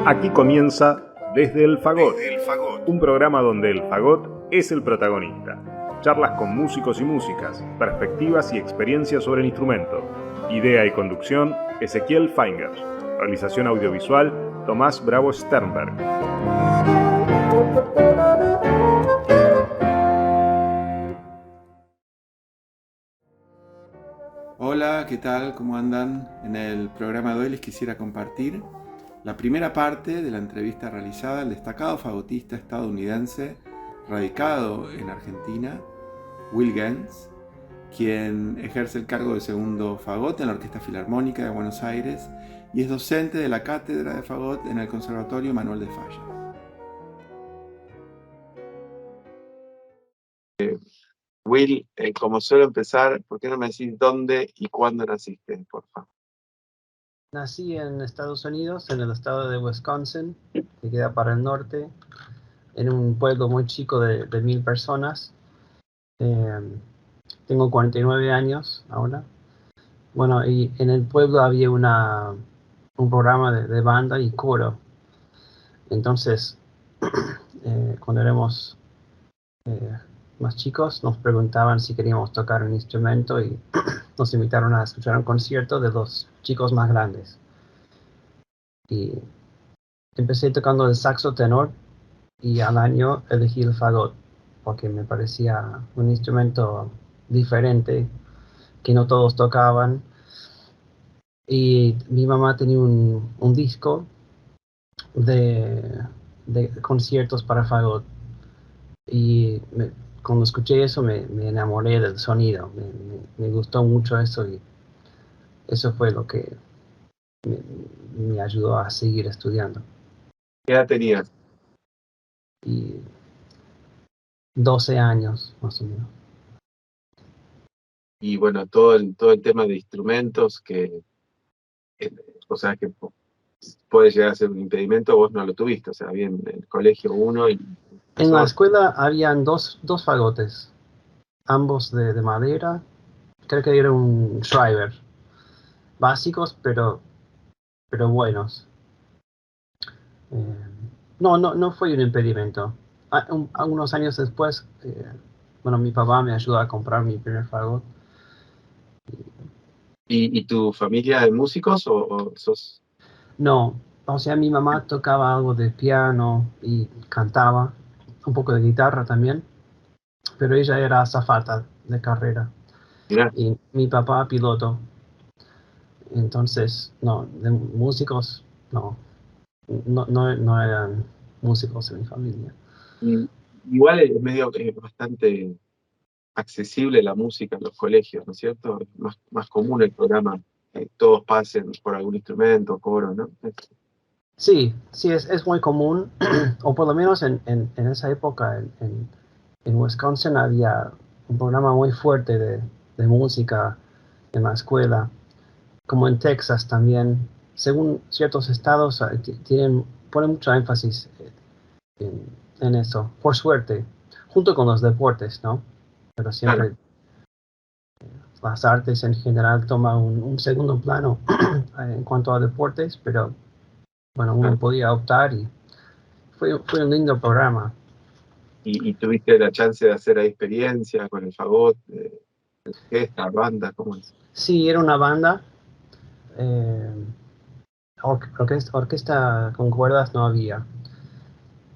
Aquí comienza Desde el Fagot, un programa donde el fagot es el protagonista. Charlas con músicos y músicas, perspectivas y experiencias sobre el instrumento. Idea y conducción, Ezequiel Feingers. Realización audiovisual, Tomás Bravo Sternberg. Hola, ¿qué tal? ¿Cómo andan? En el programa de hoy les quisiera compartir la primera parte de la entrevista realizada al destacado fagotista estadounidense radicado en Argentina, Will Gens, quien ejerce el cargo de segundo fagot en la Orquesta Filarmónica de Buenos Aires y es docente de la cátedra de fagot en el Conservatorio Manuel de Falla. Will, como suelo empezar, ¿por qué no me decís dónde y cuándo naciste, por favor? Nací en Estados Unidos, en el estado de Wisconsin, que queda para el norte, en un pueblo muy chico de 1000 personas. Tengo 49 años ahora. Bueno, y en el pueblo había un programa de banda y coro. Entonces, cuando éramos más chicos, nos preguntaban si queríamos tocar un instrumento y nos invitaron a escuchar un concierto de los chicos más grandes. Y empecé tocando el saxo tenor y al año elegí el fagot porque me parecía un instrumento diferente que no todos tocaban. Y mi mamá tenía un disco de conciertos para fagot y cuando escuché eso me enamoré del sonido, me gustó mucho eso y eso fue lo que me ayudó a seguir estudiando. ¿Qué edad tenías? Y 12 años más o menos. Y bueno, todo el tema de instrumentos o sea, que puede llegar a ser un impedimento, vos no lo tuviste, o sea, bien en el colegio uno y... En la escuela habían dos fagotes, ambos de madera. Creo que era un Schreiber, básicos pero buenos. No fue un impedimento. Algunos años después, mi papá me ayudó a comprar mi primer fagot. ¿Y tu familia de músicos o sos...? No, o sea, mi mamá tocaba algo de piano y cantaba, un poco de guitarra también, pero ella era azafata de carrera. Mirá. Y mi papá piloto. Entonces, no, de músicos, no eran músicos en mi familia. Y igual es medio bastante accesible la música en los colegios, ¿no es cierto? Es más común el programa, que todos pasen por algún instrumento, coro, ¿no? Sí, es muy común, o por lo menos en esa época en Wisconsin había un programa muy fuerte de música en la escuela, como en Texas también. Según ciertos estados ponen mucho énfasis en eso, por suerte, junto con los deportes, ¿no? Pero siempre Claro. las artes en general toman un segundo plano en cuanto a deportes, pero bueno, uno podía optar y fue un lindo programa. ¿Y tuviste la chance de hacer ahí experiencia con el fagot, orquesta, banda, cómo es? Sí, era una banda. Orquesta con cuerdas no había.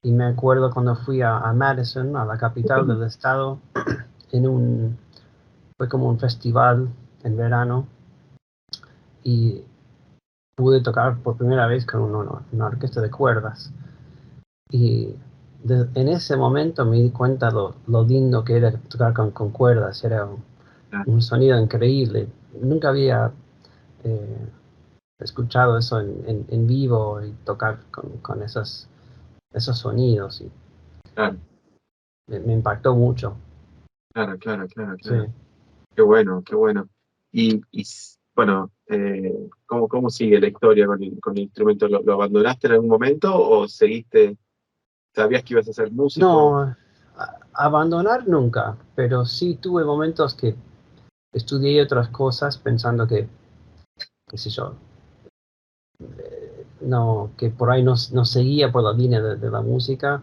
Y me acuerdo cuando fui a Madison, a la capital del estado, fue como un festival en verano y pude tocar por primera vez con una orquesta de cuerdas. Y en ese momento me di cuenta lo lindo que era tocar con cuerdas. Era un sonido increíble. Nunca había escuchado eso en vivo y tocar con esos sonidos. Y Claro, me impactó mucho. claro. Sí. Qué bueno, qué bueno. Bueno, ¿cómo sigue la historia con el instrumento? ¿Lo abandonaste en algún momento o seguiste, sabías que ibas a ser músico? No, abandonar nunca, pero sí tuve momentos que estudié otras cosas pensando que, qué sé yo, que por ahí no seguía por la línea de la música.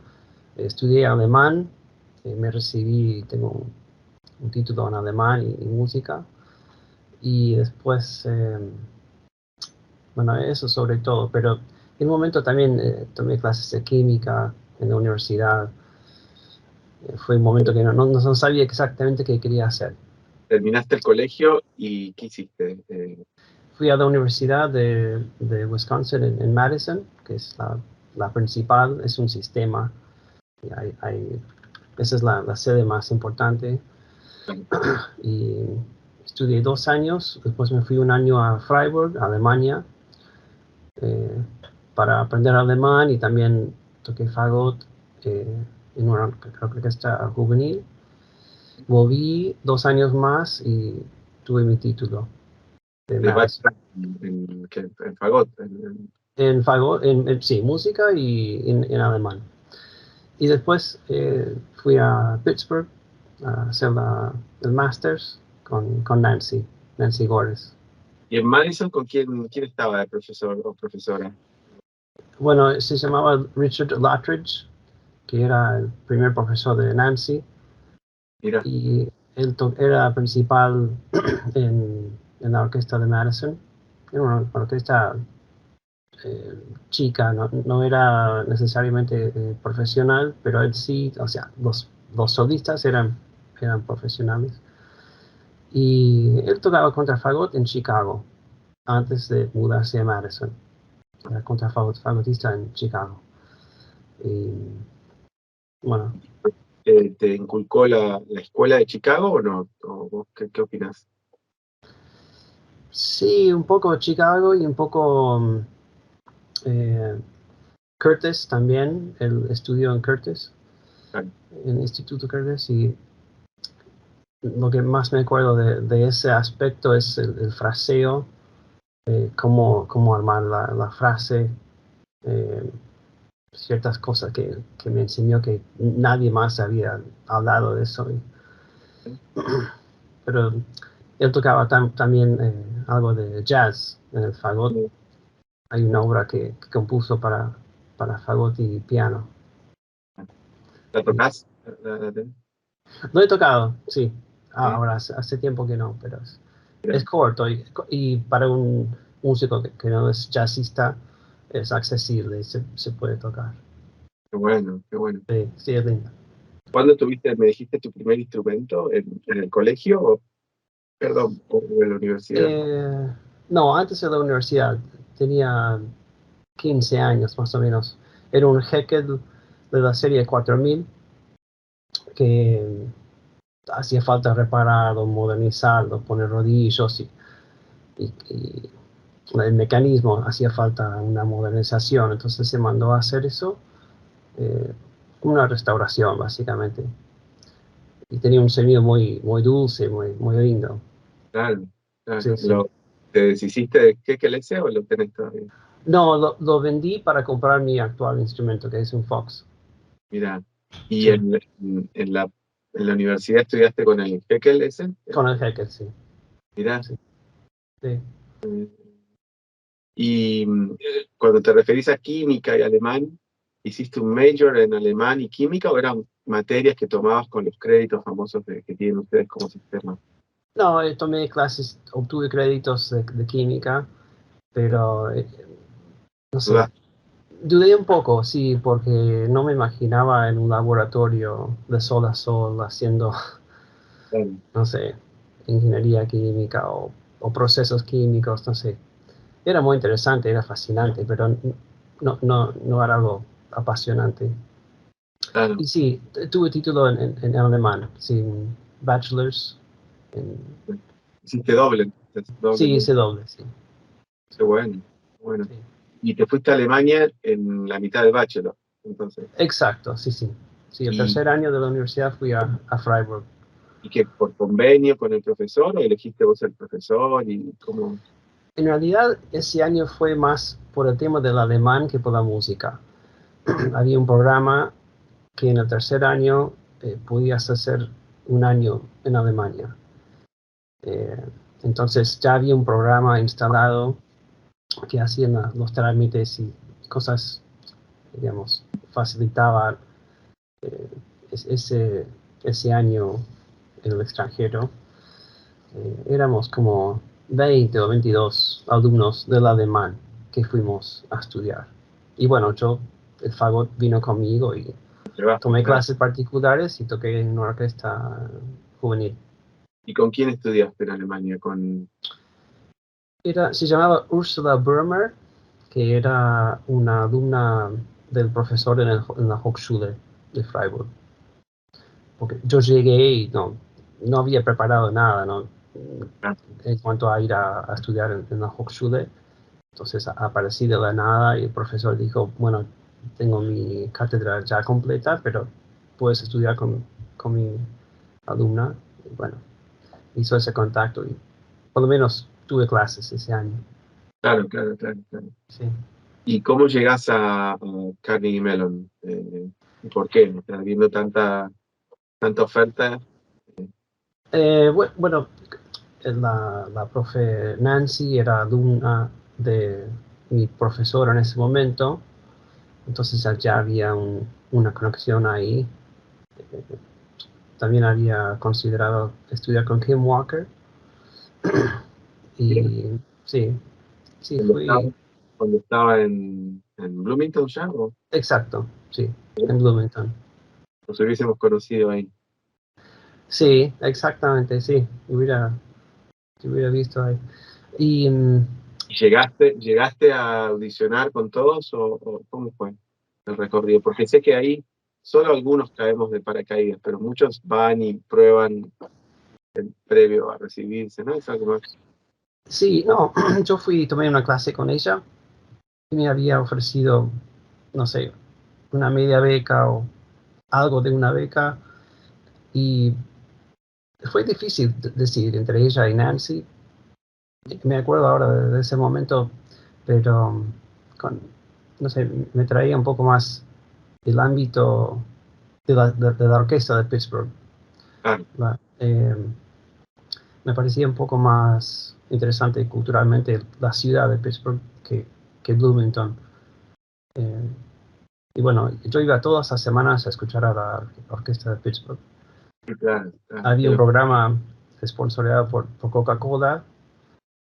Estudié alemán, me recibí, tengo un título en alemán y música. Y después, bueno, eso sobre todo, pero en un momento también tomé clases de química en la universidad. Fue un momento que no sabía exactamente qué quería hacer. Terminaste el colegio y ¿qué hiciste? Fui a la Universidad de Wisconsin en Madison, que es la principal, es un sistema. Y esa es la sede más importante. Y estudié 2 años, después me fui un año a Freiburg, Alemania, para aprender alemán y también toqué fagot en una orquesta juvenil. Volví 2 años más y tuve mi título de De Madison. en fagot. En fagot, sí, música y en alemán. Y después fui a Pittsburgh a hacer el Masters con Nancy Gores. ¿Y en Madison con quién estaba de profesor o profesora? Bueno, se llamaba Richard Latridge, que era el primer profesor de Nancy. Mira, Y él era principal en la orquesta de Madison. Era una orquesta chica, no era necesariamente profesional, pero él sí, o sea, los solistas eran profesionales. Y él tocaba contrafagot en Chicago, antes de mudarse a Madison. Era contrafagotista en Chicago. Y bueno, ¿te inculcó la escuela de Chicago o no? ¿O vos qué opinás? sí, un poco Chicago y un poco Curtis también. Él estudió en Curtis, Claro. en el Instituto Curtis, y lo que más me acuerdo de ese aspecto es el fraseo, cómo armar la frase, eh, ciertas cosas que me enseñó que nadie más había hablado de eso. Pero él tocaba también algo de jazz en el fagot. Hay una obra que compuso para fagot y piano. ¿La tocás? Lo he tocado, sí. ¿Sí? Ahora hace tiempo que no, pero es corto y para un músico que no es jazzista es accesible, se puede tocar. Qué bueno, qué bueno. Sí, sí, es lindo. ¿Cuándo me dijiste tu primer instrumento? ¿En el colegio o, perdón, o en la universidad? No, antes de la universidad tenía 15 años más o menos. Era un Heckel de la serie 4000 que hacía falta repararlo, modernizarlo, poner rodillos y el mecanismo hacía falta una modernización, entonces se mandó a hacer eso, una restauración básicamente. Y tenía un sonido muy dulce, muy lindo. Claro, Sí, claro. sí. ¿Te deshiciste de qué le sea o lo tenés todavía? No, lo vendí para comprar mi actual instrumento, que es un Fox. Mira, ¿y Sí, en la universidad estudiaste con el Heckel ese? con el Heckel, sí. Mira, Sí, sí. y cuando te referís a química y alemán, ¿hiciste un major en alemán y química o eran materias que tomabas con los créditos famosos que tienen ustedes como sistema? No, tomé clases, obtuve créditos de química, pero no sé. ¿Dudaste? Dudé un poco, sí, porque no me imaginaba en un laboratorio de sol a sol haciendo, Claro, no sé, ingeniería química o procesos químicos, no sé. Era muy interesante, era fascinante, pero no era algo apasionante. claro. Y sí, tuve título en alemán, sí, un bachelor's. En, Hiciste doble, entonces, doble. sí, hice doble, sí. Qué bueno, bueno. Sí. Y te fuiste a Alemania en la mitad del bachelor, entonces. Exacto, sí, sí. Sí, el ¿Y, tercer año de la universidad fui a Freiburg. y que por convenio con el profesor o elegiste vos el profesor y cómo? En realidad, ese año fue más por el tema del alemán que por la música. Había un programa que en el tercer año podías hacer un año en Alemania. Eh, entonces ya había un programa instalado que hacían los trámites y cosas, digamos, facilitaba ese año en el extranjero. Éramos como 20 o 22 alumnos del alemán que fuimos a estudiar. Y bueno, el fagot vino conmigo y tomé clases particulares y toqué en una orquesta juvenil. ¿Y con quién estudiaste en Alemania? Se llamaba Ursula Burmer, que era una alumna del profesor en la Hochschule de Freiburg. Porque yo llegué y no había preparado nada, ¿no? En cuanto a ir a estudiar en la Hochschule. Entonces aparecí de la nada y el profesor dijo, bueno, tengo mi cátedra ya completa, pero puedes estudiar con mi alumna. Y bueno, hizo ese contacto y por lo menos tuve clases ese año. Claro. Sí. ¿Y cómo llegás a Carnegie Mellon? ¿Por qué? Viendo tanta oferta. Bueno, la profe Nancy era alumna de mi profesor en ese momento, entonces ya había una conexión ahí. También había considerado estudiar con Kim Walker. Y sí, fui. Cuando estaba en Bloomington ya, ¿o Exacto, sí, en Bloomington. nos hubiésemos conocido ahí? Sí, exactamente, sí, te hubiera visto ahí. Y ¿Y llegaste a audicionar con todos o cómo fue el recorrido? Porque sé que ahí solo algunos caemos de paracaídas, pero muchos van y prueban previo a recibirse, ¿no? Es algo más. sí, no, yo tomé una clase con ella y me había ofrecido, no sé, una media beca o algo de una beca, y fue difícil decidir entre ella y Nancy. Me acuerdo ahora de ese momento, pero no sé, me traía un poco más el ámbito de la orquesta de Pittsburgh. Claro. Me parecía un poco más interesante culturalmente la ciudad de Pittsburgh que Bloomington. Y bueno, yo iba todas las semanas a escuchar a la orquesta de Pittsburgh. Claro. Había un programa sponsoreado por Coca-Cola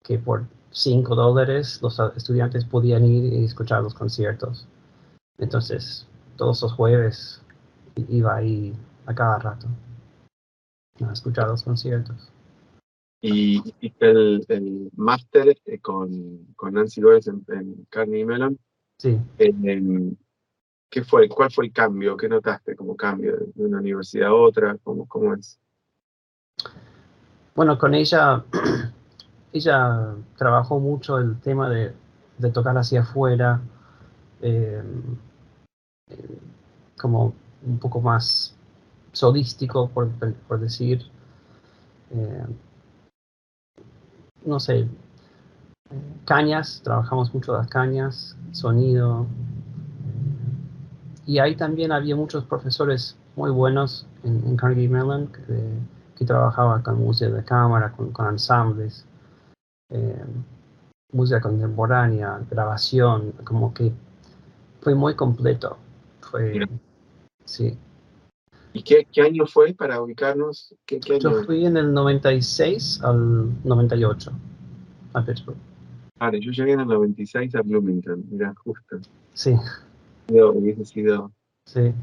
que por $5 los estudiantes podían ir y escuchar los conciertos. Entonces, todos los jueves iba ahí a cada rato a escuchar los conciertos. Y hiciste el máster con Nancy Gómez en Carnegie Mellon. Sí. ¿Cuál fue el cambio? ¿Qué notaste como cambio de una universidad a otra? ¿Cómo es? Bueno, con ella trabajó mucho el tema de tocar hacia afuera, eh, como un poco más solístico, por decir. Eh, no sé, cañas, trabajamos mucho las cañas, sonido. Y ahí también había muchos profesores muy buenos en Carnegie Mellon que trabajaban con música de cámara, con ensambles, música contemporánea, grabación, como que fue muy completo. Mira. Sí. ¿Y qué año fue para ubicarnos? ¿Qué Yo año? fui en el 96 al 98 a Pittsburgh. Vale, yo llegué en el 96 a Bloomington, mira, justo. Sí, Hubiese sido. sí,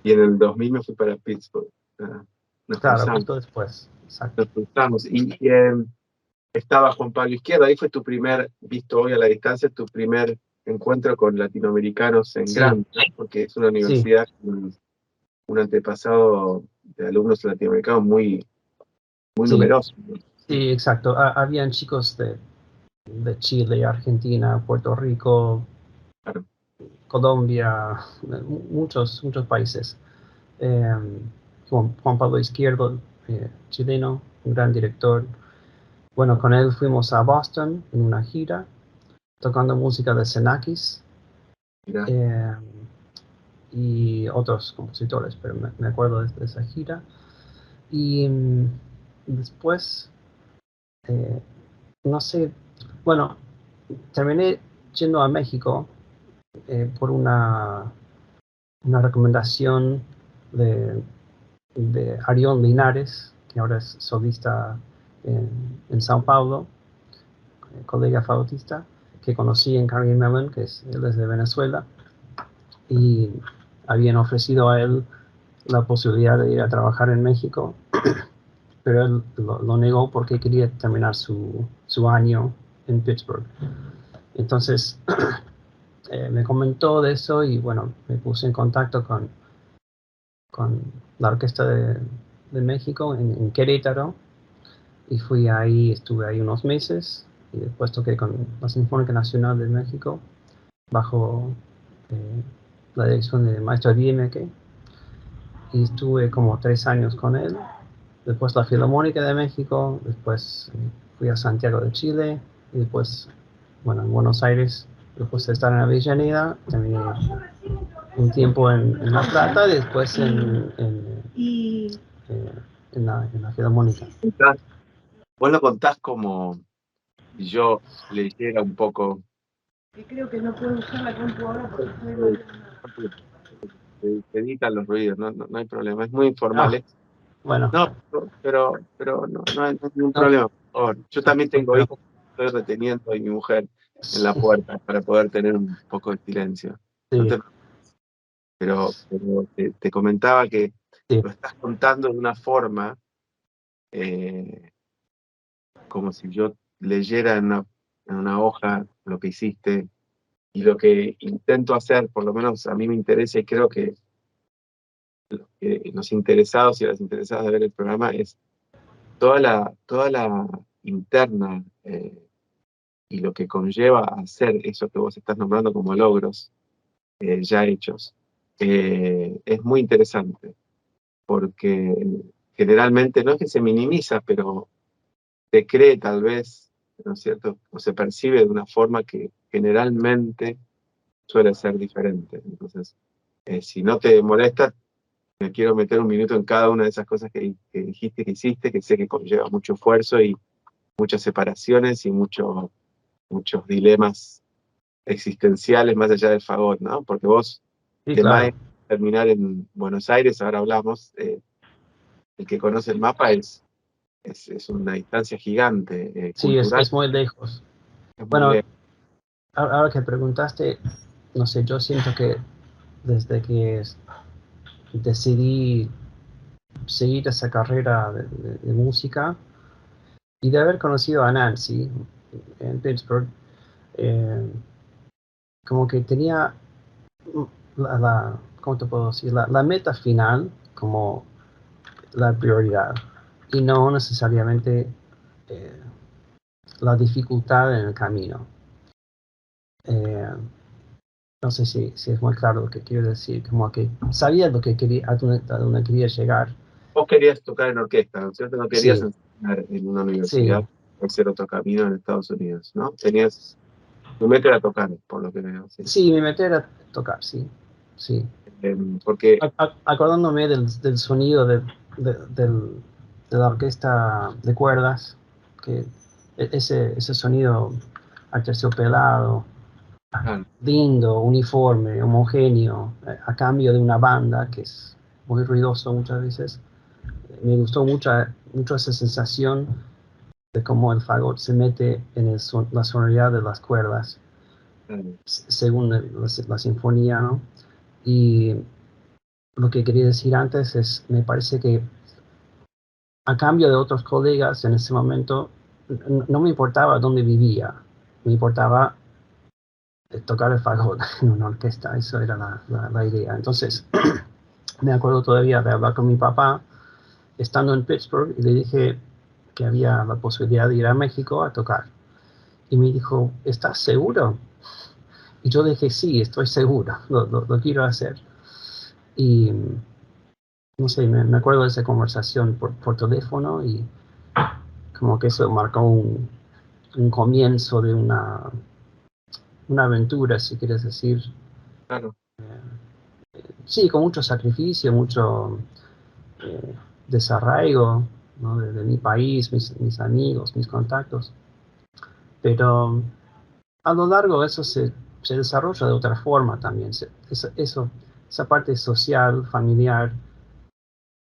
Y en el 2000 me fui para Pittsburgh. Nos claro, cruzamos. justo después. Exacto. Y estaba Juan Pablo Izquierdo, ahí fue tu primer, visto hoy a la distancia, tu primer encuentro con latinoamericanos en Sí. grande, ¿no? Porque es una universidad con un antepasado de alumnos latinoamericanos muy Sí. numeroso. Sí, exacto. Habían chicos de Chile, Argentina, Puerto Rico, Claro. Colombia, muchos países. Juan Pablo Izquierdo, chileno, un gran director. Bueno, con él fuimos a Boston en una gira, tocando música de Xenakis y otros compositores, pero me acuerdo de esa gira. Y después, no sé, bueno, terminé yendo a México por una recomendación de Arión Linares, que ahora es solista en Sao Paulo, colega fagotista, que conocí en Carnegie Mellon, él es de Venezuela, y habían ofrecido a él la posibilidad de ir a trabajar en México, pero él lo negó porque quería terminar su año en Pittsburgh. Entonces me comentó de eso y bueno, me puse en contacto con la Orquesta de México en Querétaro, y estuve ahí unos meses, y después toqué con la Sinfónica Nacional de México bajo la dirección del maestro Diemeke, y estuve como 3 años con él. Después la Filarmónica de México, después fui a Santiago de Chile, y después, bueno, en Buenos Aires. Después de estar en Avellaneda, terminé un tiempo en La Plata, y después en la Filarmónica. Vos lo contás como si yo leyera un poco. Que creo que no puedo usar la computadora porque estoy Se editan los ruidos, no hay problema, es muy informal. Ah, bueno. No, pero no hay ningún No. problema. Por favor. Yo también tengo hijos, estoy reteniendo a mi mujer en la puerta para poder tener un poco de silencio. Sí, No te- pero te comentaba que sí. lo estás contando de una forma como si yo leyera en una hoja lo que hiciste, y lo que intento hacer, por lo menos a mí me interesa, y creo que los interesados y las interesadas de ver el programa, es toda la interna y lo que conlleva hacer eso que vos estás nombrando como logros ya hechos. Es muy interesante, porque generalmente no es que se minimiza, pero se cree tal vez, ¿no es cierto?, o se percibe de una forma que generalmente suele ser diferente. Entonces, si no te molesta, me quiero meter un minuto en cada una de esas cosas que dijiste que hiciste, que sé que conlleva mucho esfuerzo y muchas separaciones y muchos dilemas existenciales más allá del fagot, ¿no? Porque vos, Sí, de claro. terminar en Buenos Aires, ahora hablamos, el que conoce el mapa es una distancia gigante, Sí, cultural. es muy lejos. Es muy Bueno, lejos. ahora que preguntaste, no sé, yo siento que desde que decidí seguir esa carrera de música, y de haber conocido a Nancy en Pittsburgh, como que tenía ¿cómo te puedo decir? La meta final como la prioridad, y no necesariamente la dificultad en el camino. No sé si es muy claro lo que quiero decir, como que sabía lo que quería, a dónde quería llegar. Vos querías tocar en orquesta, ¿no es cierto? No querías Sí, enseñar en una sí, universidad o hacer otro camino en Estados Unidos, ¿no? Tu meta era tocar, por lo que veo, ¿sí? sí, me metí a tocar, sí, sí. Porque, Acordándome del sonido de la orquesta de cuerdas, que ese sonido aterciopelado, claro, lindo, uniforme, homogéneo, a cambio de una banda que es muy ruidoso muchas veces. Me gustó mucho esa sensación de cómo el fagot se mete en la sonoridad de las cuerdas, claro, según la sinfonía, ¿no? Y lo que quería decir antes es, me parece que a cambio de otros colegas en ese momento, no me importaba dónde vivía, me importaba tocar el fagot en una orquesta, eso era la idea. Entonces, me acuerdo todavía de hablar con mi papá, estando en Pittsburgh, y le dije que había la posibilidad de ir a México a tocar. Y me dijo, ¿estás seguro? Y yo dije, sí, estoy seguro, lo quiero hacer. Y no sé, me acuerdo de esa conversación por teléfono, y como que eso marcó un comienzo de una aventura, si quieres decir. claro. Sí, con mucho sacrificio, mucho desarraigo, ¿no? de mi país, mis amigos, mis contactos. Pero a lo largo eso se se desarrolla de otra forma también. Esa parte social, familiar,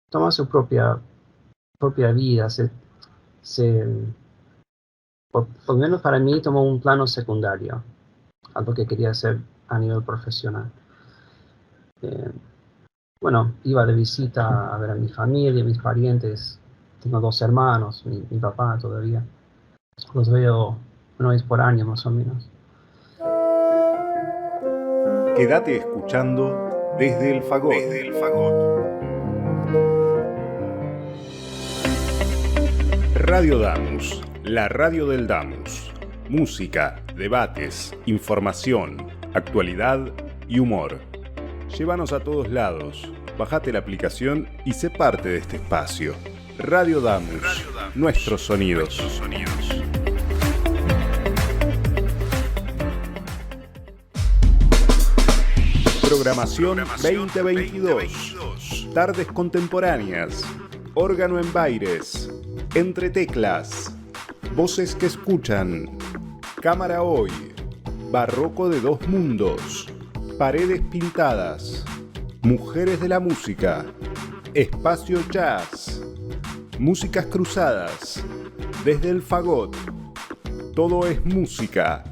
toma su propia vida. Por lo menos para mí tomó un plano secundario a lo que quería hacer a nivel profesional. Bueno, iba de visita a ver a mi familia, mis parientes. Tengo 2 hermanos, mi papá todavía. Los veo una vez por año más o menos. Quédate escuchando desde el Fagot. Radio Damus, la radio del Damus. Música, debates, información, actualidad y humor. Llévanos a todos lados, bajate la aplicación y sé parte de este espacio. Radio Damus, nuestros sonidos. Programación 2022. Tardes contemporáneas. Órgano en Baires. Entre teclas. Voces que escuchan. Cámara hoy. Barroco de 2 mundos. Paredes pintadas. Mujeres de la música. Espacio jazz. Músicas cruzadas. Desde el Fagot. Todo es música.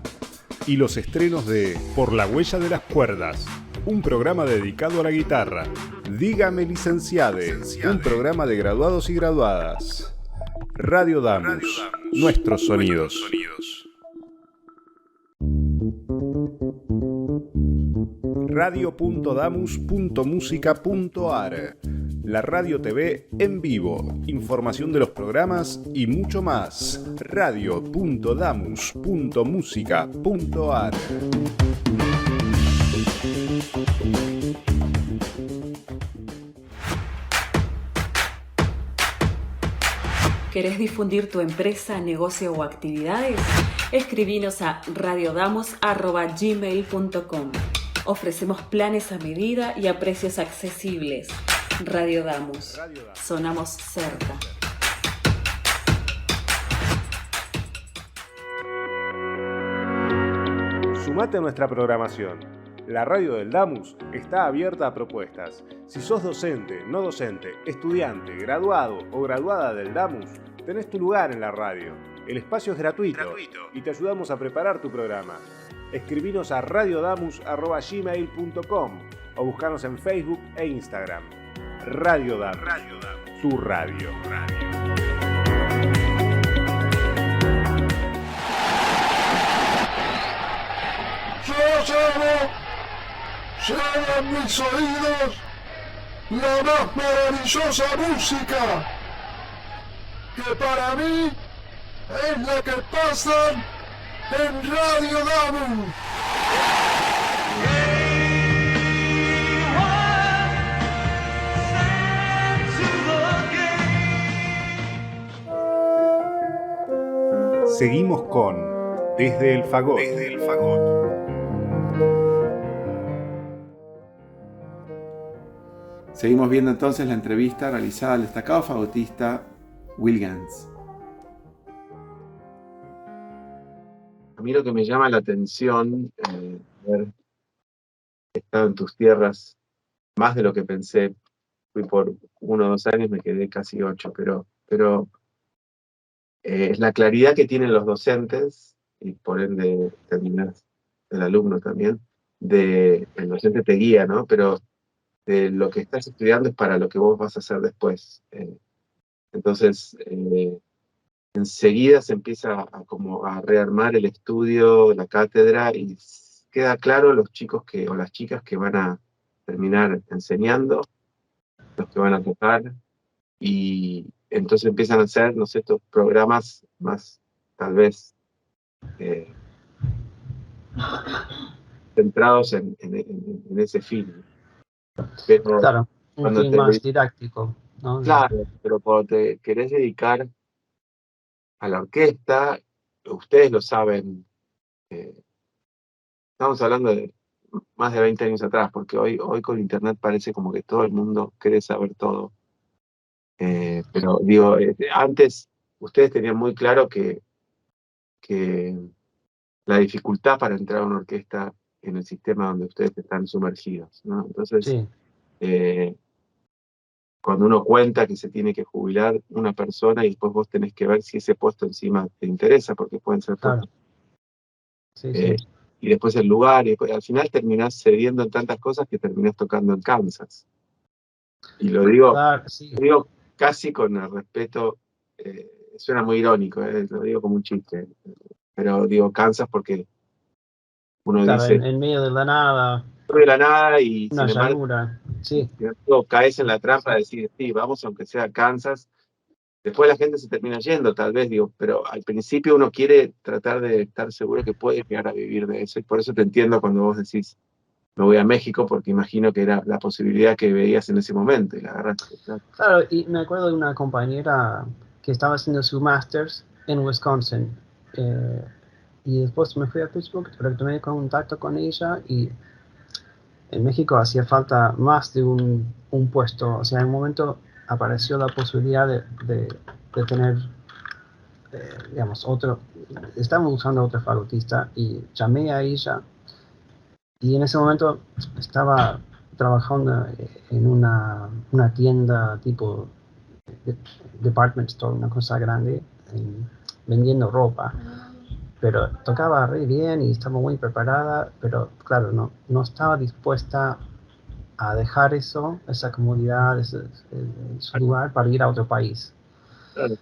Y los estrenos de Por la huella de las cuerdas. Un programa dedicado a la guitarra. Dígame licenciade. Un programa de graduados y graduadas. Radio Damus. Nuestros sonidos. Radio.damus.musica.ar. La radio TV en vivo, información de los programas y mucho más. Radio.damus.musica.ar. ¿Querés difundir tu empresa, negocio o actividades? Escribinos a radiodamos@gmail.com. Ofrecemos planes a medida y a precios accesibles. Radio Damus. Sonamos cerca. Sumate a nuestra programación. La radio del Damus está abierta a propuestas. Si sos docente, no docente, estudiante, graduado o graduada del Damus, tenés tu lugar en la radio. El espacio es gratuito y te ayudamos a preparar tu programa. Escribinos a radiodamus@gmail.com o buscanos en Facebook e Instagram. Radio Damus, tu radio. Llegan mis oídos la más maravillosa música, que para mí es la que pasan en Radio Damus. Seguimos con Desde el Fagot. Seguimos viendo entonces la entrevista realizada al destacado fagotista Will Gans. A mí lo que me llama la atención, ver que he estado en tus tierras más de lo que pensé. Fui por 1 o 2 años, me quedé casi 8, pero es la claridad que tienen los docentes, y por ende terminás el alumno también, el docente te guía, ¿no? Pero de lo que estás estudiando es para lo que vos vas a hacer después. Entonces, enseguida se empieza a rearmar el estudio, la cátedra, y queda claro los chicos o las chicas que van a terminar enseñando, los que van a tocar, y entonces empiezan a hacer, no sé, estos programas más, tal vez, centrados en ese fin. Pero Claro, un fin más didáctico, ¿no? Claro, pero cuando te querés dedicar a la orquesta, ustedes lo saben, estamos hablando de más de 20 años atrás, porque hoy con internet parece como que todo el mundo quiere saber todo. Pero digo, antes ustedes tenían muy claro que la dificultad para entrar a una orquesta en el sistema donde ustedes están sumergidos, ¿no? Entonces, Sí, cuando uno cuenta que se tiene que jubilar una persona y después vos tenés que ver si ese puesto encima te interesa, porque pueden ser claro. puestos, Sí, eh, sí. y después el lugar, y después, al final terminás cediendo en tantas cosas que terminás tocando en Kansas. Y Claro, sí. lo digo casi con el respeto, suena muy irónico, lo digo como un chiste, pero digo Kansas porque uno Claro, dice, en medio de la nada, no de la nada y una sin embargo llanura. Sí, caes en la trampa de decir, sí, vamos aunque sea a Kansas. Después la gente se termina yendo, tal vez, digo, pero al principio uno quiere tratar de estar seguro que puede llegar a vivir de eso. Y por eso te entiendo cuando vos decís, me voy a México, porque imagino que era la posibilidad que veías en ese momento y la agarraste. Claro. claro, y me acuerdo de una compañera que estaba haciendo su másters en Wisconsin. Y después me fui a Pittsburgh, retomé contacto con ella y en México hacía falta más de un puesto. O sea, en un momento apareció la posibilidad de tener, digamos, otro. Estábamos usando otro fagotista y llamé a ella. Y en ese momento estaba trabajando en una tienda tipo department store, una cosa grande, vendiendo ropa. Pero tocaba re bien y estaba muy preparada, pero claro, no estaba dispuesta a dejar eso, esa comodidad, su lugar para ir a otro país. Claro.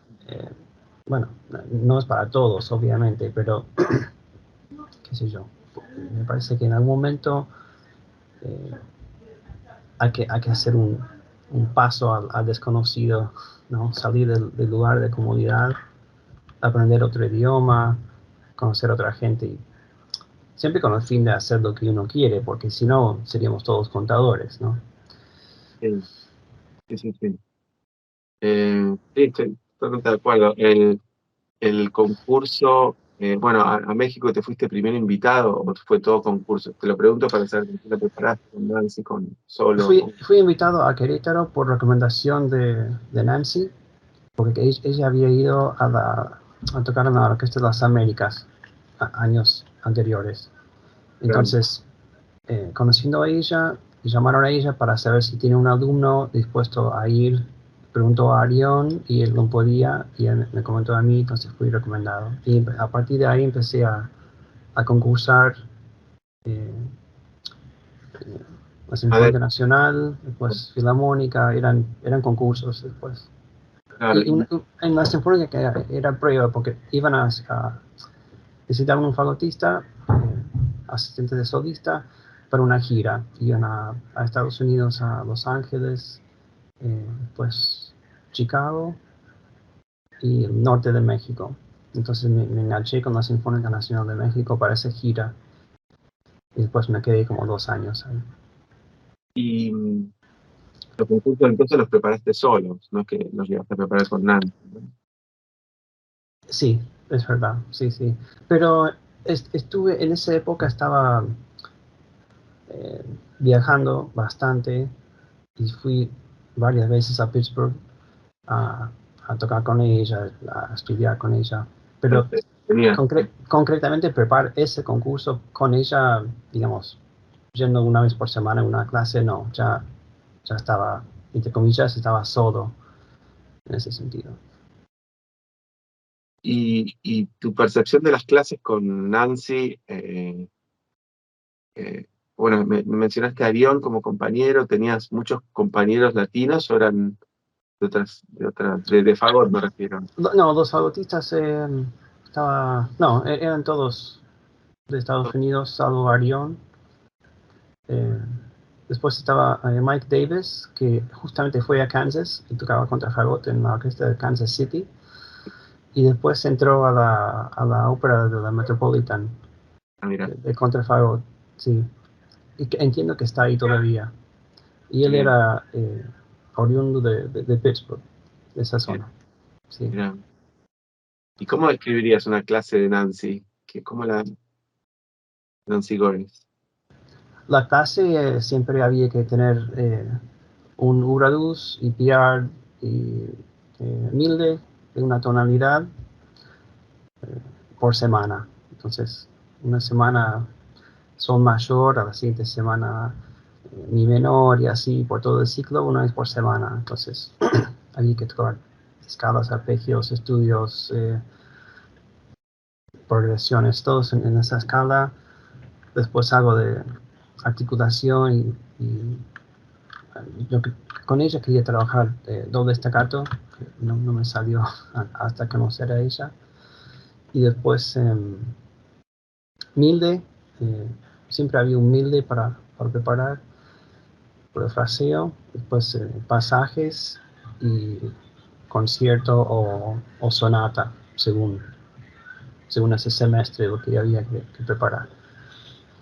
Bueno, no es para todos, obviamente, pero qué sé yo, me parece que en algún momento eh, hay que hacer un paso al desconocido, ¿no? Salir del lugar de comodidad, aprender otro idioma, conocer a otra gente, y siempre con el fin de hacer lo que uno quiere, porque si no seríamos todos contadores, ¿no? Sí, sí, sí. Sí. Sí, estoy totalmente de acuerdo. El concurso, bueno, a México te fuiste primero invitado o fue todo concurso. Te lo pregunto para saber si te preparaste con Nancy, con solo. Fui invitado a Querétaro por recomendación de Nancy, porque ella había ido a tocar en la Orquesta de las Américas años anteriores. Entonces, conociendo a ella, llamaron a ella para saber si tiene un alumno dispuesto a ir. Preguntó a Arión y él no podía, y él me comentó a mí, entonces fui recomendado. Y a partir de ahí empecé a concursar eh, la A ver, Sinfónica Nacional, después Filarmónica, eran concursos después. claro, Y en la Sinfónica que era prueba, porque iban necesitaban un fagotista, asistente de solista, para una gira. Iban a Estados Unidos, a Los Ángeles, pues Chicago y el norte de México. Entonces me enganché con la Sinfónica Nacional de México para esa gira y después me quedé como 2 años ahí. y los concursos entonces los preparaste solos, no que los llegaste a preparar con Nancy, ¿no? Sí, es verdad, sí, sí. Pero estuve, en esa época estaba eh, viajando bastante y fui varias veces a Pittsburgh a, a tocar con ella, a estudiar con ella. Pero Tenía, concretamente preparar ese concurso con ella, digamos, yendo una vez por semana a una clase, no, ya estaba, entre comillas, estaba solo en ese sentido. y tu percepción de las clases con Nancy, bueno, me mencionaste a Arión como compañero, ¿tenías muchos compañeros latinos o eran de Fagot me refiero? No, los fagotistas no, eran todos de Estados Unidos, salvo Arión. Eh, Después estaba Mike Davis, que justamente fue a Kansas y tocaba contrafagot en la orquesta de Kansas City. Y después entró a la ópera de la Metropolitan Ah, mira, de contrafagot, sí. Y entiendo que está ahí todavía. Y él bien, era oriundo de Pittsburgh, de esa bien, zona. Sí. mira. ¿Y cómo describirías una clase de Nancy? ¿Cómo la Nancy Gores? La clase siempre había que tener un Uradus y Piar y Milde de una tonalidad por semana. Entonces, una semana sol mayor, a la siguiente semana mi menor, y así por todo el ciclo, una vez por semana. Entonces había que tocar escalas, arpegios, estudios, progresiones, todos en esa escala. Después algo de articulación y con ella quería trabajar doble staccato, que no me salió hasta conocer a ella. Y después milde, siempre había un milde para preparar por el fraseo. Después pasajes y concierto o sonata, según ese semestre lo que había que preparar.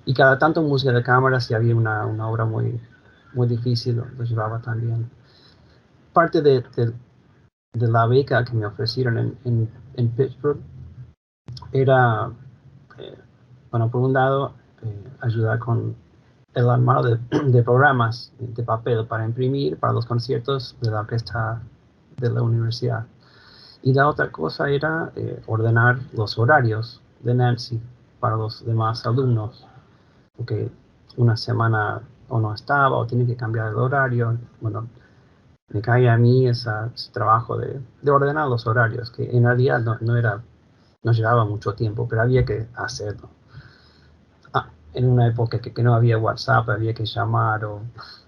Y cada tanto música de cámara, si había una obra muy difícil, lo llevaba también. Parte de la beca que me ofrecieron en Pittsburgh era, bueno, por un lado, ayudar con el armado de programas de papel para imprimir para los conciertos de la orquesta de la universidad. Y la otra cosa era ordenar los horarios de Nancy para los demás alumnos, porque una semana o no estaba o tiene que cambiar el horario. Bueno, me cae a mí ese trabajo de ordenar los horarios, que en realidad no llevaba mucho tiempo, pero había que hacerlo. En una época que no había WhatsApp, había que llamar o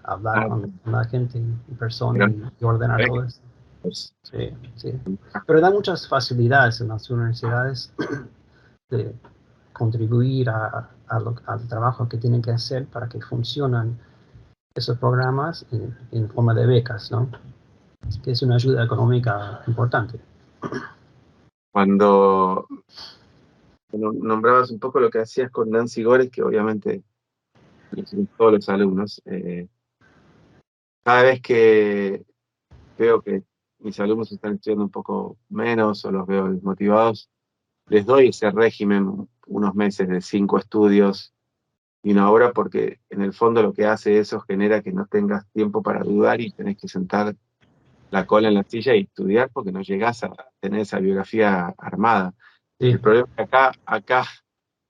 hablar con la gente en persona y ordenar todo eso. Sí, sí. Pero da muchas facilidades en las universidades de contribuir al trabajo que tienen que hacer para que funcionen esos programas en forma de becas, ¿no? Que es una ayuda económica importante. Cuando nombrabas un poco lo que hacías con Nancy Gores, que obviamente todos los alumnos, cada vez que veo que mis alumnos están estudiando un poco menos o los veo desmotivados, les doy ese régimen, unos meses de 5 estudios y una hora, porque en el fondo lo que hace eso genera que no tengas tiempo para dudar y tenés que sentar la cola en la silla y estudiar porque no llegás a tener esa biografía armada. Sí. El problema es que acá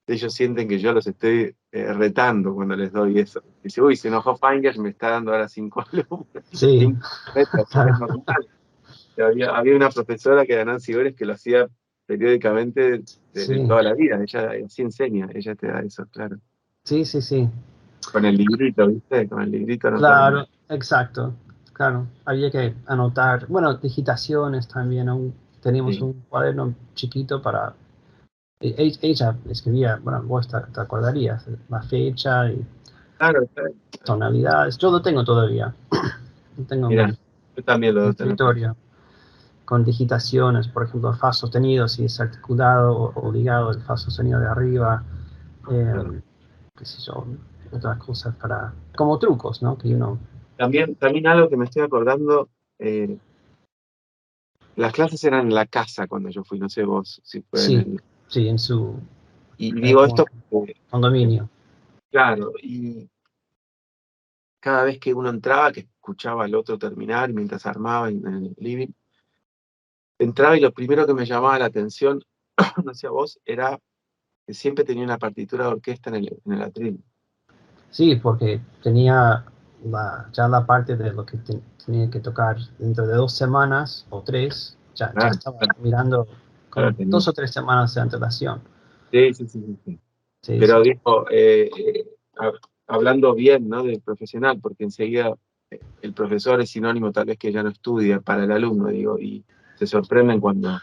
ellos sienten que yo los estoy retando cuando les doy eso. Dice, uy, se enojó Fingers, me está dando ahora 5 alumnos. Sí. 5 metros, es normal. Había una profesora que era Nancy Gores que lo hacía periódicamente desde toda la vida. Ella así enseña, ella te da eso, claro. Sí, sí, sí. Con el librito, ¿viste? Con el librito. Claro, exacto. Claro, había que anotar, bueno, digitaciones también, teníamos un cuaderno chiquito para... Ella escribía, bueno, vos te acordarías, la fecha y tonalidades. Yo lo tengo todavía. Lo tengo. Mira, yo también lo tengo. Escritorio. Con digitaciones, por ejemplo, fa sostenido, si es articulado o ligado el fa sostenido de arriba. Qué sé yo, otras cosas como trucos, ¿no? Que uno... También algo que me estoy acordando, las clases eran en la casa cuando yo fui, no sé vos si fue sí, en su... Y digo esto porque, condominio. Claro, y cada vez que uno entraba, que escuchaba al otro terminar mientras armaba en el living, entraba y lo primero que me llamaba la atención, no sé a vos, era que siempre tenía una partitura de orquesta en el atril. Sí, porque tenía ya la parte de lo que tenía que tocar dentro de 2 semanas o 3, ya estaba mirando con 2 o 3 semanas de antelación. Sí. Pero digo, hablando bien, ¿no? Del profesional, porque enseguida el profesor es sinónimo tal vez que ya no estudia para el alumno, digo, y se sorprenden cuando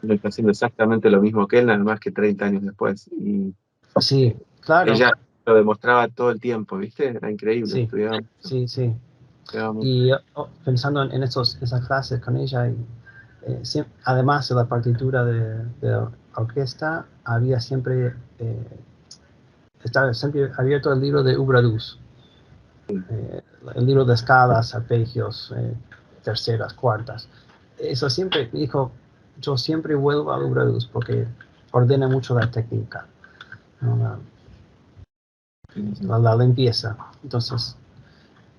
uno está haciendo exactamente lo mismo que él, nada más que 30 años después. Y sí, claro. Ella lo demostraba todo el tiempo, ¿viste? Era increíble. Sí, estudiaba. Sí. Y pensando en esas clases con ella, además de la partitura de orquesta, había siempre estaba siempre abierto el libro de Ubradus, el libro de escalas, arpegios, terceras, cuartas. Eso siempre me dijo, yo siempre vuelvo a Ubradus porque ordena mucho la técnica, ¿no? la limpieza. Entonces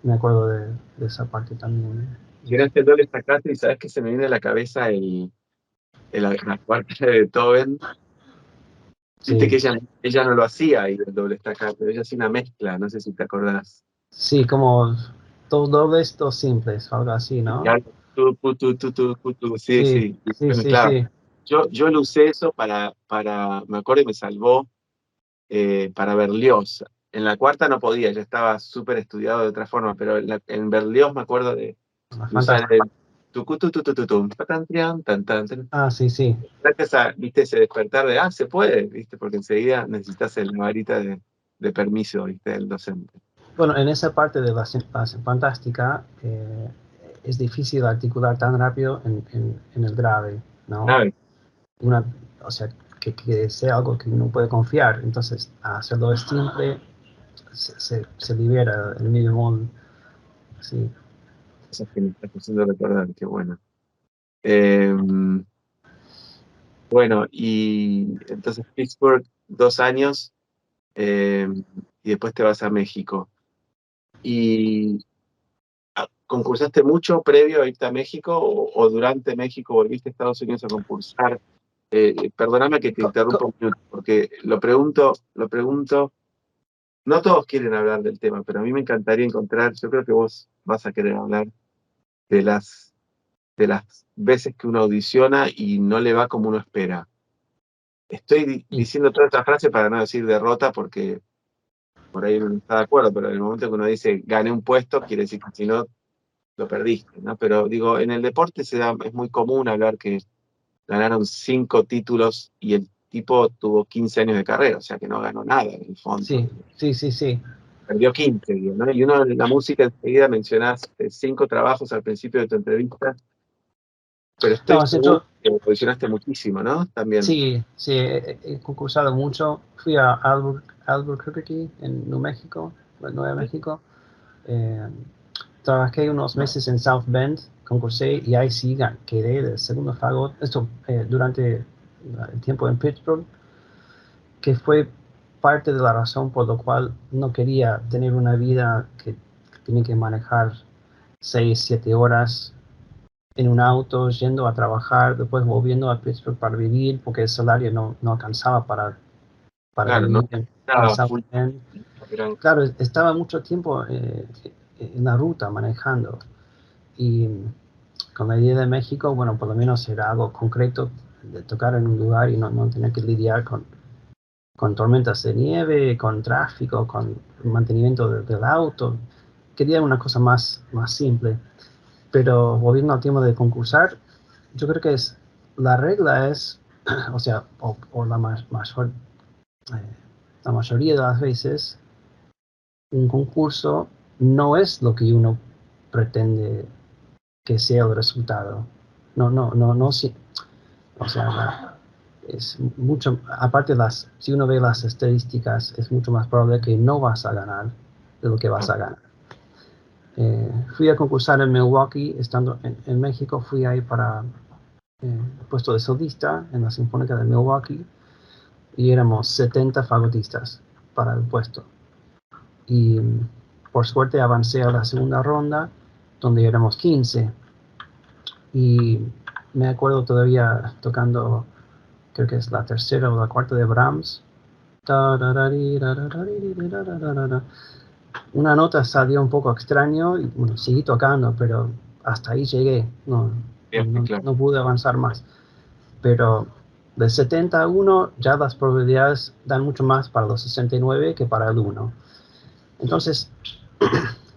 me acuerdo de esa parte también. Llegaste el doble staccato y sabes que se me viene a la cabeza la cuarta de Beethoven, Viste Sí, que ella no lo hacía ahí del doble staccato, ella hacía una mezcla, no sé si te acordás. sí, como dos dobles, dos simples, algo así, Y ¿no? algo, sí, Sí, sí. Y sí, bueno, sí, claro, sí. yo lo usé eso me acuerdo y me salvó para Berlioz. En la cuarta no podía, ya estaba súper estudiado de otra forma, pero en Berlioz me acuerdo de usar Fantástico. el tucututututum, patan, trian, tan, tan, tan. Ah, sí, sí. Gracias a, viste, ese despertar de, se puede, viste, porque enseguida necesitas la varita de permiso, viste, del docente. Bueno, en esa parte de la fantástica es difícil articular tan rápido en el grave, ¿no? ¿Sabes? Una, o sea, que sea algo que uno puede confiar. Entonces, hacerlo simple, se libera el mi bemol. Sí. Cosas que me estás haciendo recordar, qué bueno. Eh, bueno, y entonces Pittsburgh, 2 años, eh, y después te vas a México. ¿Y concursaste mucho previo a irte a México o durante México volviste a Estados Unidos a concursar? Perdóname que te interrumpa un minuto, porque lo pregunto, no todos quieren hablar del tema, pero a mí me encantaría encontrar, yo creo que vos vas a querer hablar de las veces que uno audiciona y no le va como uno espera. Estoy Sí. diciendo toda esta frase para no decir derrota, porque por ahí uno no está de acuerdo, pero en el momento que uno dice gané un puesto, quiere decir que si no, lo perdiste, ¿no? Pero digo, en el deporte es muy común hablar que ganaron 5 títulos y el tipo tuvo 15 años de carrera, o sea que no ganó nada en el fondo. Sí, sí, sí, sí. Perdió 15, digo, ¿no? Y uno en la música enseguida mencionás 5 trabajos al principio de tu entrevista, pero estoy No, seguro que audicionaste muchísimo, ¿no? También. sí, sí, he concursado mucho. Fui a Albuquerque, en New México, en Nuevo México. Eh, Trabajé unos meses en South Bend, concursé y ahí sí quedé de segundo fagot. Esto durante el tiempo en Pittsburgh, que fue parte de la razón por la cual no quería tener una vida que tenía que manejar 6, 7 horas en un auto, yendo a trabajar, después volviendo a Pittsburgh para vivir, porque el salario no alcanzaba para Claro, no vivir en estaba South full. Bend. Eran- Claro, estaba mucho tiempo en la ruta manejando. Y con la idea de México, bueno, por lo menos era algo concreto de tocar en un lugar y no tener que lidiar con tormentas de nieve, con tráfico, con mantenimiento del auto. Quería una cosa más simple. Pero volviendo al tema de concursar, yo creo que la regla es, o sea, o la mayoría de las veces, un concurso no es lo que uno pretende que sea el resultado. No, sí, o sea, es mucho, aparte si uno ve las estadísticas, es mucho más probable que no vas a ganar de lo que vas a ganar. Fui a concursar en Milwaukee, estando en México, fui ahí para puesto de solista en la Sinfónica de Milwaukee y éramos 70 fagotistas para el puesto. Y por suerte avancé a la segunda ronda, donde éramos 15. Y me acuerdo todavía tocando, creo que es la tercera o la cuarta de Brahms. Una nota salió un poco extraño y bueno, seguí tocando, pero hasta ahí llegué. claro. No pude avanzar más. Pero de 70 a 1 ya las probabilidades dan mucho más para los 69 que para el 1. Entonces,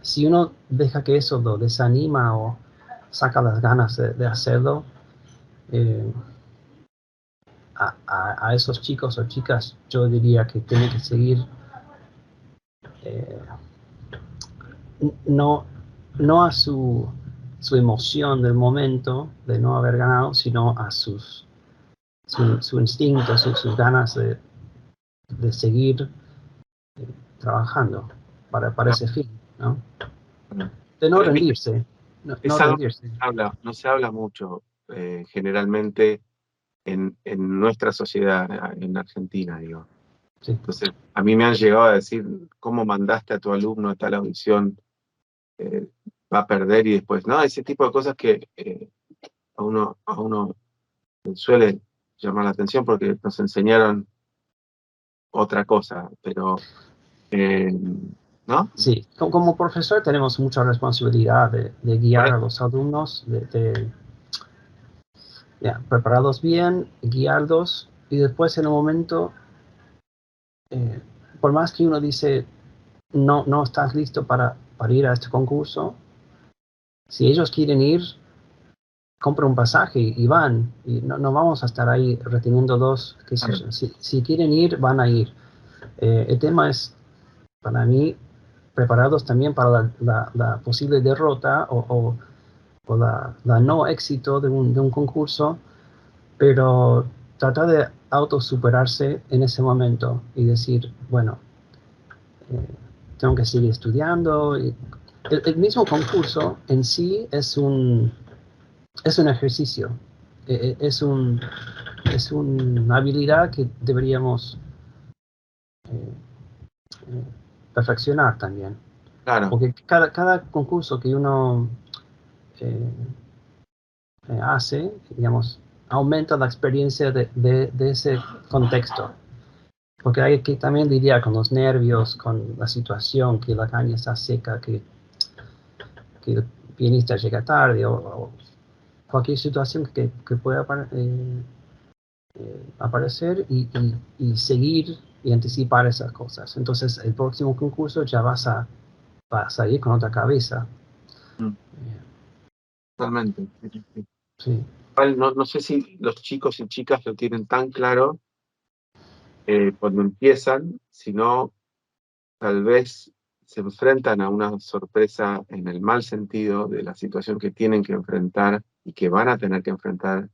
si uno deja que eso lo desanima o saca las ganas de hacerlo, eh, a esos chicos o chicas yo diría que tienen que seguir eh, no, no a su emoción del momento de no haber ganado, sino a su instinto, sus ganas de seguir trabajando para ese fin, ¿no? De no Viste, rendirse, no es algo que rendirse. no se habla mucho generalmente en nuestra sociedad, en Argentina, digo. Sí. Entonces, a mí me han llegado a decir, ¿cómo mandaste a tu alumno a tal audición? Eh, Va a perder y después, ¿no? Ese tipo de cosas que a uno suele llamar la atención porque nos enseñaron otra cosa, pero, ¿no? Sí, como profesor tenemos mucha responsabilidad de guiar a los alumnos, prepararlos bien, guiarlos, y después en un momento, por más que uno dice, no estás listo para ir a este concurso, si ellos quieren ir, compran un pasaje y van, y no vamos a estar ahí reteniéndolos, si quieren ir, van a ir. El tema es, para mí, preparados también para la posible derrota o la no éxito de un concurso, pero tratar de autosuperarse en ese momento y decir, bueno, tengo que seguir estudiando. El mismo concurso en sí es un ejercicio, es una habilidad que deberíamos perfeccionar también. Claro. Porque cada concurso que uno hace, digamos, aumenta la experiencia de ese contexto. Porque hay que también lidiar con los nervios, con la situación, que la caña está seca, que el pianista llega tarde, o cualquier situación que pueda aparecer y seguir y anticipar esas cosas. Entonces, el próximo concurso ya vas a ir con otra cabeza. Totalmente. Sí. No sé si los chicos y chicas lo tienen tan claro cuando empiezan, sino tal vez se enfrentan a una sorpresa en el mal sentido de la situación que tienen que enfrentar y que van a tener que enfrentar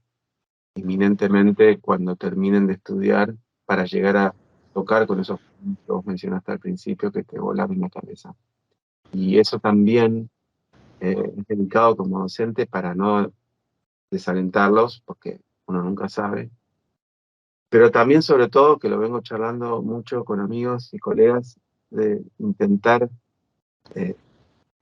inminentemente cuando terminen de estudiar para llegar a tocar con esos puntos que vos mencionaste al principio que te volaron la cabeza. Y eso también es delicado como docente para no desalentarlos, porque uno nunca sabe. Pero también, sobre todo, que lo vengo charlando mucho con amigos y colegas, de intentar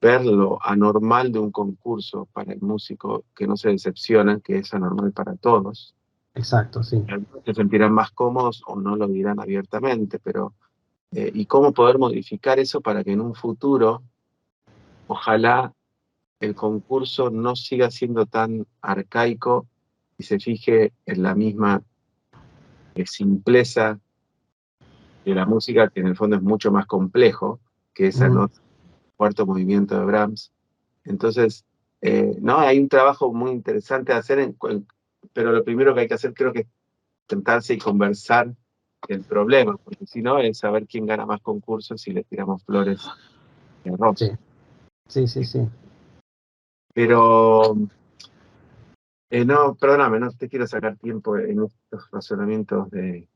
ver lo anormal de un concurso para el músico, que no se decepcionan, que es anormal para todos. Exacto, sí. Algunos se sentirán más cómodos o no lo dirán abiertamente, pero y cómo poder modificar eso para que en un futuro, ojalá el concurso no siga siendo tan arcaico y se fije en la misma simpleza de la música, que en el fondo es mucho más complejo que esa nota, cuarto movimiento de Brahms. Entonces, no, hay un trabajo muy interesante a hacer, pero lo primero que hay que hacer creo que es sentarse y conversar el problema, porque si no es saber quién gana más concursos y le tiramos flores de rosa. Sí. Pero, no, perdóname, no te quiero sacar tiempo en estos razonamientos de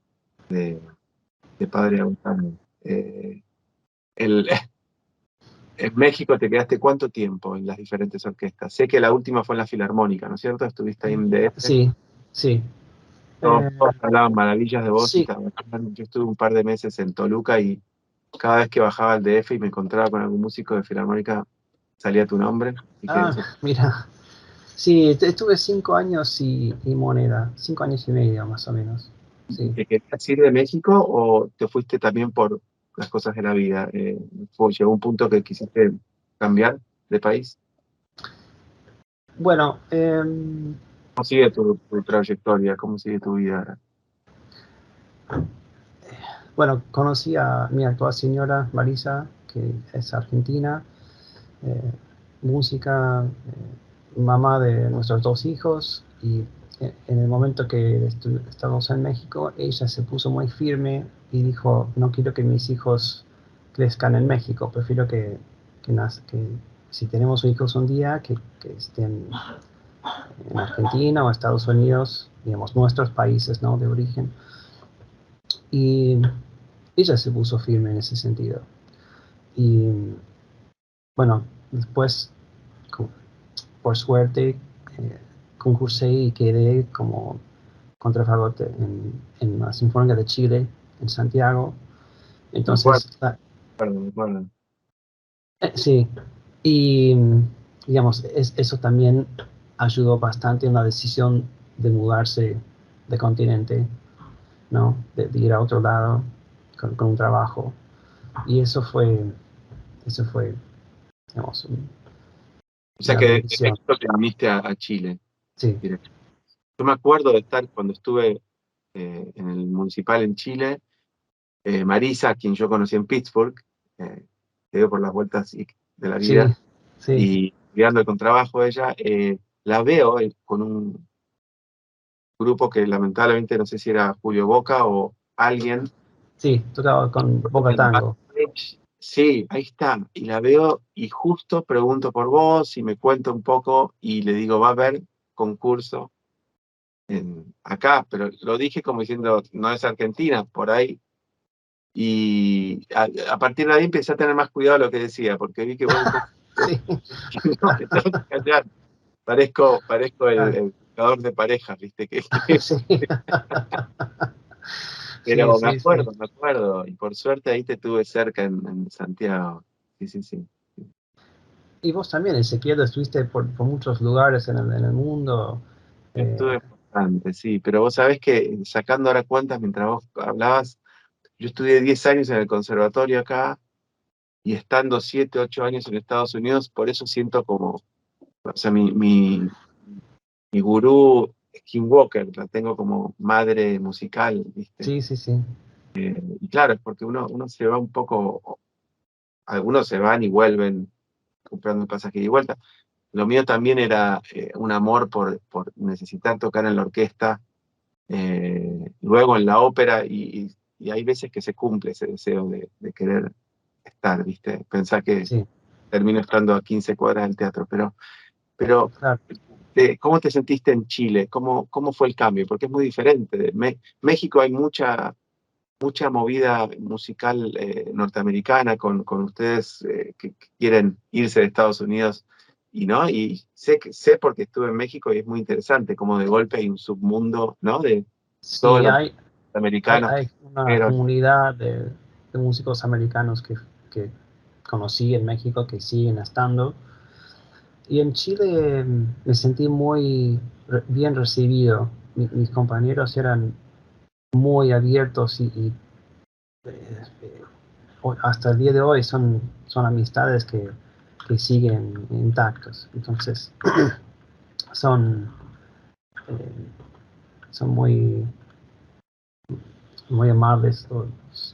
padre Agustano. En México te quedaste ¿cuánto tiempo en las diferentes orquestas? Sé que la última fue en la Filarmónica, ¿no es cierto? Estuviste ahí en DF. Sí. Todos hablaban maravillas de vos. Sí. Y yo estuve un par de meses en Toluca y cada vez que bajaba al DF y me encontraba con algún músico de Filarmónica, salía tu nombre. Mira. Sí, estuve 5 años y moneda, 5 años y medio más o menos. Sí. ¿Te querías ir de México o te fuiste también por las cosas de la vida? ¿Llegó un punto que quisiste cambiar de país? Bueno, ¿Cómo sigue tu trayectoria? ¿Cómo sigue tu vida? Bueno, conocí a mi actual señora, Marisa, que es argentina, música, mamá de nuestros 2 hijos, y en el momento que estábamos en México, ella se puso muy firme y dijo, no quiero que mis hijos crezcan en México, prefiero que si tenemos hijos un día, que estén en Argentina o Estados Unidos, digamos, nuestros países, ¿no?, de origen. Y ella se puso firme en ese sentido. Y bueno, después, por suerte, concursé y quedé como contrafagote en la Sinfónica de Chile, en Santiago. Entonces, Perdón. Sí, y digamos, eso también ayudó bastante en la decisión de mudarse de continente, ¿no? De ir a otro lado, con un trabajo. Y eso fue, digamos, O sea una que de bendición. México te viniste a Chile. Sí, Directo. Yo me acuerdo de estar cuando estuve en el municipal en Chile, Marisa, a quien yo conocí en Pittsburgh, que dio por las vueltas de la sí, vida, sí, y estudiando el contrabajo ella, la veo con un grupo que lamentablemente no sé si era Julio Boca o alguien. sí, tocaba con Boca Tango. Sí, ahí está. Y la veo y justo pregunto por vos y me cuenta un poco y le digo, va a haber concurso acá, pero lo dije como diciendo, no es Argentina, por ahí. Y a partir de ahí empecé a tener más cuidado de lo que decía, porque vi que vos Sí, no te tengo que callar. Parezco ah, el buscador de parejas, ¿viste? sí. Sí, Pero me sí, sí. acuerdo, me acuerdo. Y por suerte ahí te tuve cerca en Santiago. Sí, sí, sí. Y vos también, Ezequiel, estuviste por muchos lugares en el mundo. Estuve bastante, sí. Pero vos sabés que sacando ahora cuentas mientras vos hablabas, yo estudié 10 años en el conservatorio acá y estando 7, 8 años en Estados Unidos, por eso siento como, o sea, mi gurú es Kim Walker, la tengo como madre musical, ¿viste? Sí, sí, sí. Y claro, es porque uno se va un poco, algunos se van y vuelven comprando el pasaje de vuelta. Lo mío también era un amor por necesitar tocar en la orquesta, luego en la ópera, y hay veces que se cumple ese deseo de querer estar, ¿viste? Pensá que Sí, termino estando a 15 cuadras del teatro, pero claro. ¿cómo te sentiste en Chile? ¿Cómo fue el cambio? Porque es muy diferente. México hay mucha movida musical norteamericana con ustedes que quieren irse de Estados Unidos y no, y sé porque estuve en México y es muy interesante como de golpe hay un submundo, ¿no? De todos Sí, los hay, americanos. hay una Pero comunidad de músicos americanos que conocí en México que siguen estando. Y en Chile me sentí muy bien recibido. Mis compañeros eran muy abiertos y eh, hasta el día de hoy son amistades que siguen intactos. Entonces, son, eh, son muy amables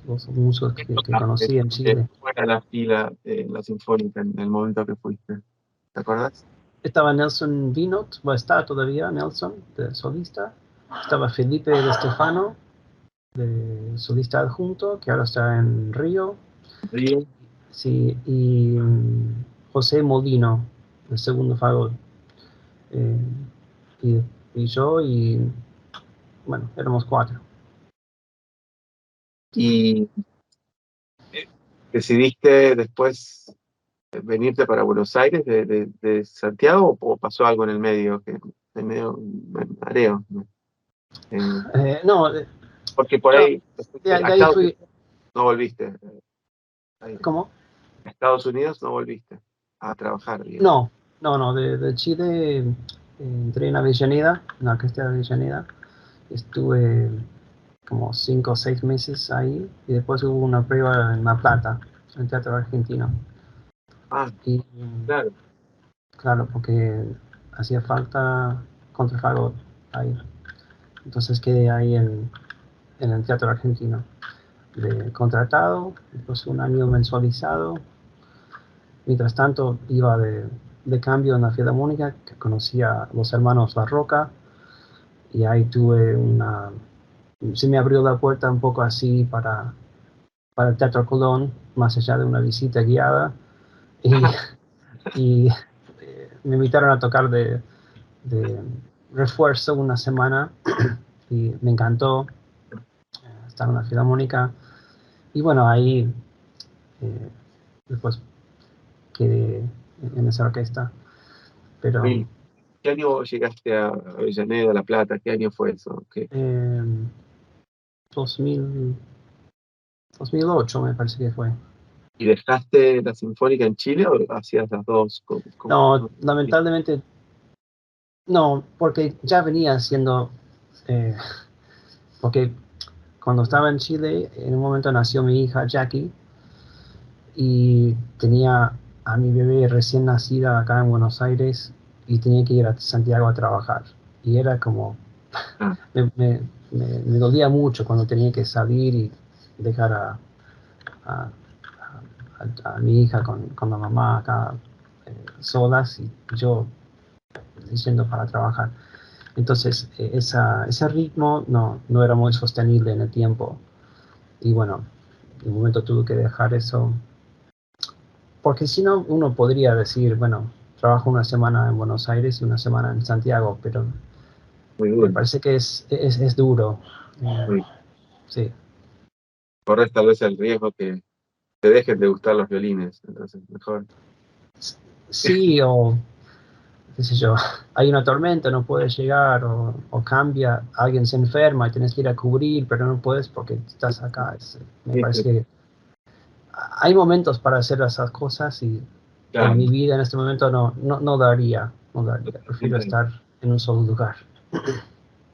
los músicos que conocí en Chile. fuera la fila la sinfónica en el momento que fuiste, ¿te acuerdas? Estaba Nelson Vinot, está todavía Nelson, de solista. Estaba Felipe de Stefano, de solista adjunto, que ahora está en Río. Río. Sí, y José Molino, el segundo fagot. Eh, y, y yo, y bueno, éramos 4. Y decidiste después venirte para Buenos Aires de Santiago o pasó algo en el medio que en medio me mareo, ¿no? No, Porque por no, ahí de a ahí Estados fui. Unidos no volviste, ahí, ¿Cómo? a Estados Unidos no volviste a trabajar, digo. No, no, de Chile entré en Avellaneda, en la orquesta de Avellaneda. Estuve como 5 o 6 meses ahí y después hubo una prueba en La Plata, en el Teatro Argentino. Ah, Y claro. claro, porque hacía falta contrafagot ahí. Entonces quedé ahí en el Teatro Argentino, de contratado, después un año mensualizado. Mientras tanto iba de cambio en la Filarmónica, que conocía a los hermanos Barroca, y ahí tuve se me abrió la puerta un poco así para el Teatro Colón, más allá de una visita guiada, y, y me invitaron a tocar de refuerzo una semana, y me encantó estar en la Filarmónica, y bueno, ahí después quedé en esa orquesta, pero ¿Y qué año llegaste a Avellaneda, La Plata? ¿Qué año fue eso? 2000, 2008 me parece que fue. ¿Y dejaste la Sinfónica en Chile o hacías las dos? No, lamentablemente no, porque ya venía haciendo, porque cuando estaba en Chile, en un momento nació mi hija Jackie y tenía a mi bebé recién nacida acá en Buenos Aires y tenía que ir a Santiago a trabajar. Y era como, me dolía mucho cuando tenía que salir y dejar a, a mi hija con la mamá acá solas y yo yendo para trabajar. Entonces, ese ritmo no era muy sostenible en el tiempo. Y bueno, en un momento tuve que dejar eso. Porque si no, uno podría decir, bueno, trabajo una semana en Buenos Aires y una semana en Santiago, pero Muy me duro. parece que es duro. Sí. Sí. Corres tal vez el riesgo que te dejen de gustar los violines, entonces mejor. Sí, o qué sé yo, hay una tormenta, no puedes llegar, o cambia, alguien se enferma y tienes que ir a cubrir, pero no puedes porque estás acá. Me parece que hay momentos para hacer esas cosas y Claro, en mi vida en este momento no daría. Prefiero totalmente. estar en un solo lugar.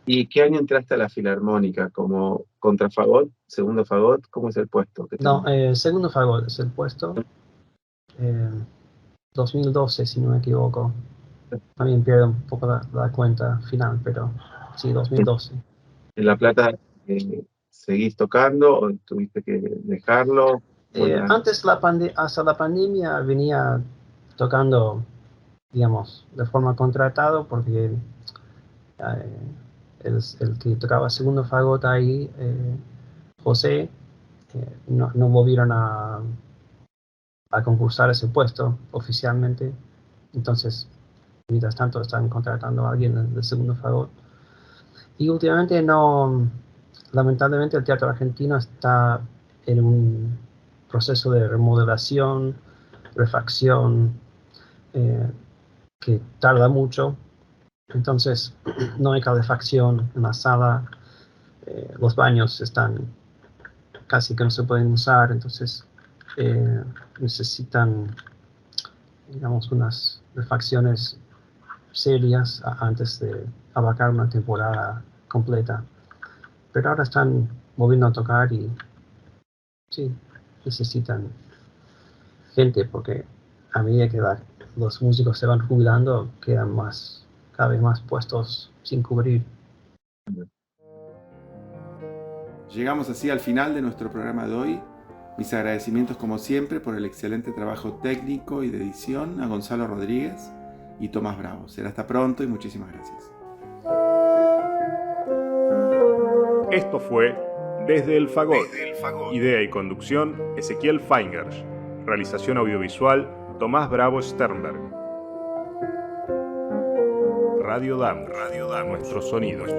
¿Y qué año entraste a la Filarmónica? ¿Como contrafagot? ¿Segundo fagot? ¿Cómo es el puesto que No, tenés? segundo fagot es el puesto. 2012, si no me equivoco. También pierdo un poco la cuenta final, pero sí, 2012. ¿En La Plata seguís tocando o tuviste que dejarlo? Antes hasta la pandemia venía tocando, digamos, de forma contratado porque el que tocaba segundo fagot ahí, José, no volvieron a concursar ese puesto oficialmente. Entonces, mientras tanto, están contratando a alguien del segundo fagot. Y últimamente lamentablemente el teatro argentino está en un proceso de remodelación, refacción, eh, que tarda mucho. Entonces, no hay calefacción en la sala, los baños están casi que no se pueden usar, entonces necesitan, digamos, unas refacciones serias antes de abarcar una temporada completa. Pero ahora están volviendo a tocar y sí, necesitan gente porque a medida que los músicos se van jubilando, quedan cada vez más puestos sin cubrir. Llegamos así al final de nuestro programa de hoy. Mis agradecimientos como siempre por el excelente trabajo técnico y de edición a Gonzalo Rodríguez y Tomás Bravo. Será hasta pronto y muchísimas gracias. Esto fue Desde el Fagot. Idea y conducción, Ezequiel Feingersch. Realización audiovisual, Tomás Bravo Sternberg. Radio Dam. Nuestros sonidos.